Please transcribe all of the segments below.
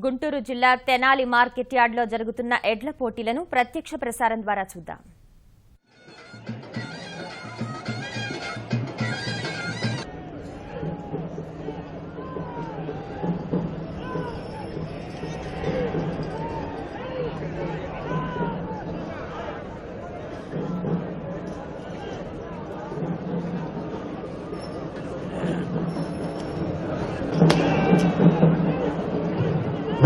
గుంటూరు జిల్లా తెనాలి మార్కెట్ యార్డ్లో జరుగుతున్న ఎడ్ల పోటీలను ప్రత్యక్ష ప్రసారం ద్వారా చూద్దాం.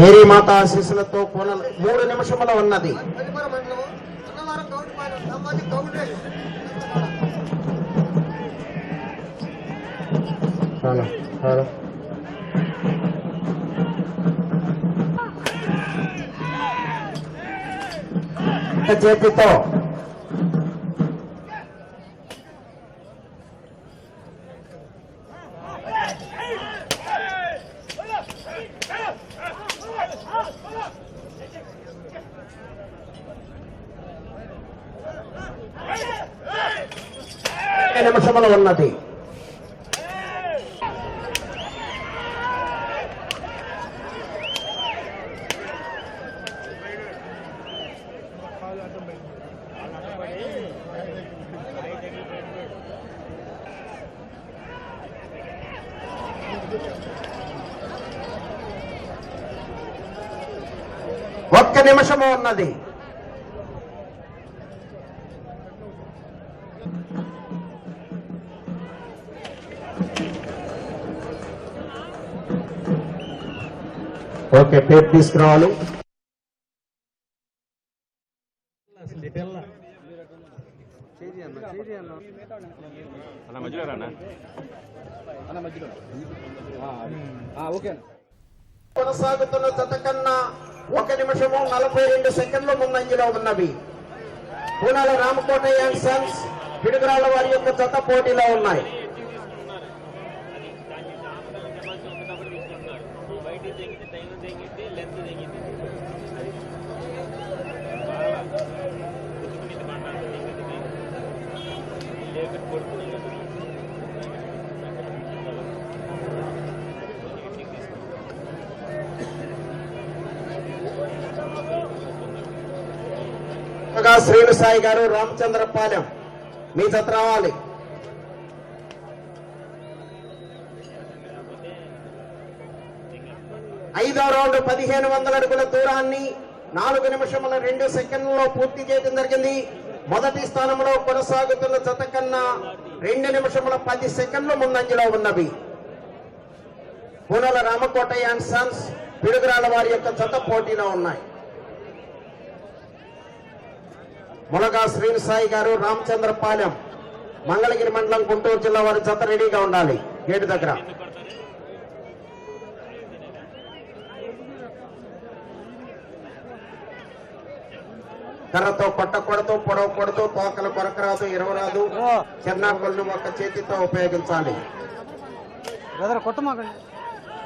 మేరీ మాత ఆశీస్సులతో కోనలు 3 నిమిషముల ఉన్నది. చేతితో నిమిషములు ఉన్నది. ఒక్క నిమిషము ఉన్నది. ఓకే, పేరు తీసుకురావాలి. కొనసాగుతున్న జత కన్నా 1 నిమిషము 42 సెకండ్లు ముందంజలో ఉన్నవి. పూనాల రామకోటయ్య అండ్ సన్స్ పిడుగురాళ్ల వారి యొక్క జత పోటీలో ఉన్నాయి. శ్రీను సాయి గారు రామచంద్రపాలెం మీ జత రావాలి. 5వ రౌండ్ 1500 అడుగుల దూరాన్ని 4 నిమిషముల 2 సెకండ్లలో పూర్తి చేయడం జరిగింది. మొదటి స్థానంలో కొనసాగుతున్న జత కన్నా 2 నిమిషముల 10 సెకండ్లు ముందంజలో ఉన్నవి. పూనల రామకోటయ్య అండ్ సన్స్ పిడుగురాళ్ల వారి యొక్క జత పోటీలో ఉన్నాయి. ములగా శ్రీను సాయి గారు రామచంద్రపాలెం మంగళగిరి మండలం గుంటూరు జిల్లా వారి జత రెడీగా ఉండాలి. గేటు దగ్గర కర్రతో కొట్టకూడదు, పొడవకూడదు, తోకలు కొరకరాదు, ఇరవరాదు. చిన్నాకులను ఒక చేతితో ఉపయోగించాలి.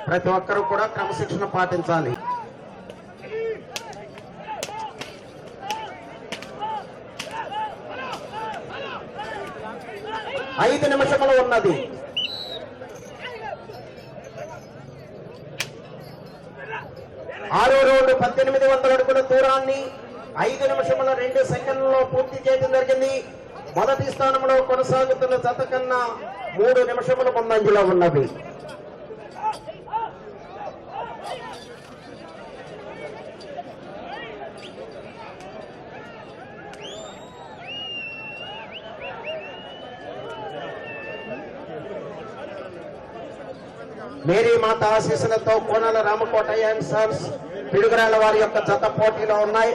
ప్రతి ఒక్కరూ కూడా క్రమశిక్షణ పాటించాలి. 5 నిమిషములు ఉన్నది. ఆరో రౌండ్ 1800 అడుగుల దూరాన్ని 5 నిమిషముల 2 సెకండ్లలో పూర్తి చేయడం జరిగింది. మొదటి స్థానంలో కొనసాగుతున్న జత కన్నా 3 నిమిషముల ముందంజలో ఉన్నవి. మేరీ మాత ఆశీస్సులతో కోనాల రామకోటయ్య అండ్ సన్స్ పిడుగురాళ్ల వారి యొక్క జత పోటీలో ఉన్నాయి.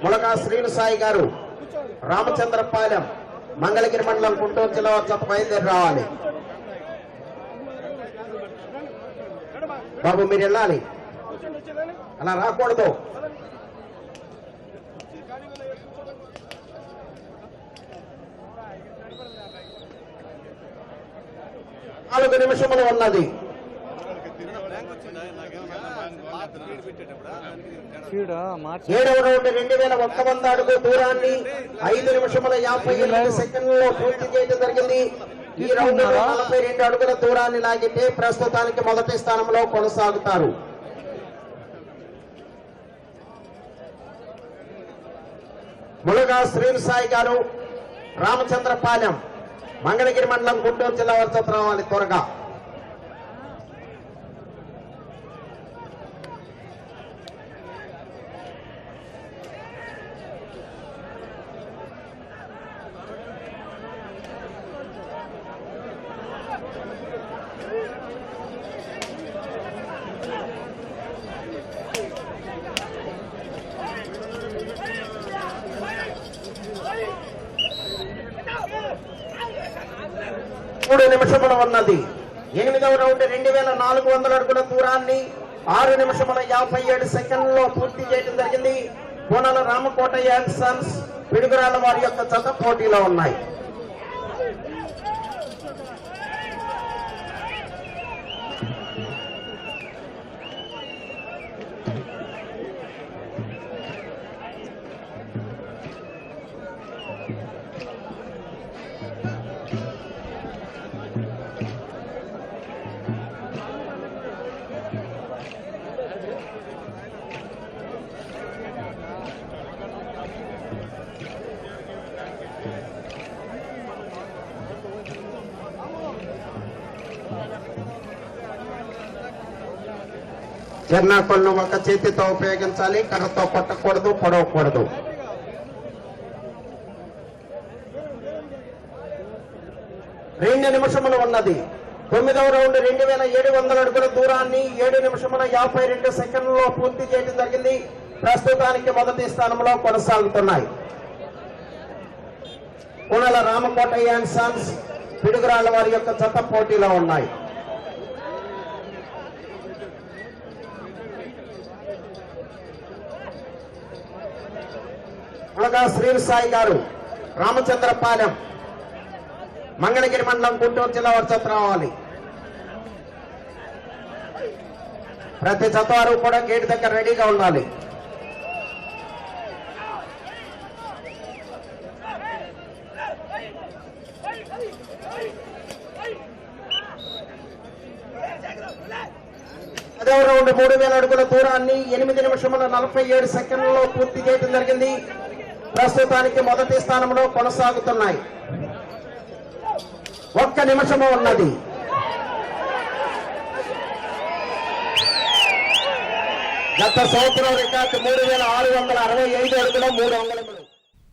ములగా శ్రీను సాయి గారు రామచంద్రపాలెం మంగళగిరి మండలం గుంటూరు జిల్లా జత బయలుదేరి రావాలి. బాబు మీరు వెళ్ళాలి, అలా రాకూడదు. 4 నిమిషములు ఉన్నది. 7వ రౌండ్ 2100 అడుగు దూరాన్ని 5 నిమిషముల 58 సెకండ్లలో పూర్తి చేయడం జరిగింది. ఈ రౌండ్ 42 అడుగుల దూరాన్ని లాగితే ప్రస్తుతానికి మొదటి స్థానంలో కొనసాగుతారు. ములగా శ్రీను సాయి గారు రామచంద్రపాలెం మంగళగిరి మండలం గుంటూరు జిల్లా వారి జత రావాలి త్వరగా. మూడు నిమిషముల ఉన్నది. 8వ రౌండ్ 2400 అడుగుల దూరాన్ని 6 నిమిషముల 57 సెకండ్లలో పూర్తి చేయడం జరిగింది. కోనాల రామకోటయ్య అండ్ సన్స్ పిడుగురాళ్ల వారి యొక్క జత పోటీలో ఉన్నాయి. జర్నాకులను ఒక చేతితో ఉపయోగించాలి, కర్రతో కొట్టకూడదు, పొడవకూడదు. రెండు నిమిషములు ఉన్నది. 9వ రౌండ్ 2700 అడుగుల దూరాన్ని 7 నిమిషముల 52 సెకండ్లలో పూర్తి చేయడం జరిగింది. ప్రస్తుతానికి మొదటి స్థానంలో కొనసాగుతున్నాయి. కోనల రామకోటయ్య అండ్ సన్స్ పిడుగురాళ్ల వారి యొక్క జత పోటీలో ఉన్నాయి. ములగా శ్రీను సాయి గారు రామచంద్రపాలెం మంగళగిరి మండలం గుంటూరు జిల్లా వారి జత రావాలి. ప్రతి జత వారు కూడా గేటు దగ్గర రెడీగా ఉండాలి. పదవ రౌండ్ 3000 అడుగుల దూరాన్ని 8 నిమిషముల 47 సెకండ్లలో పూర్తి చేయడం జరిగింది. ప్రస్తుతానికి మొదటి స్థానంలో కొనసాగుతున్నాయి. 1 నిమిషము ఉన్నది. గత సంవత్సరం రికార్డు 3665 అడుగుల 3 అంగుళములు.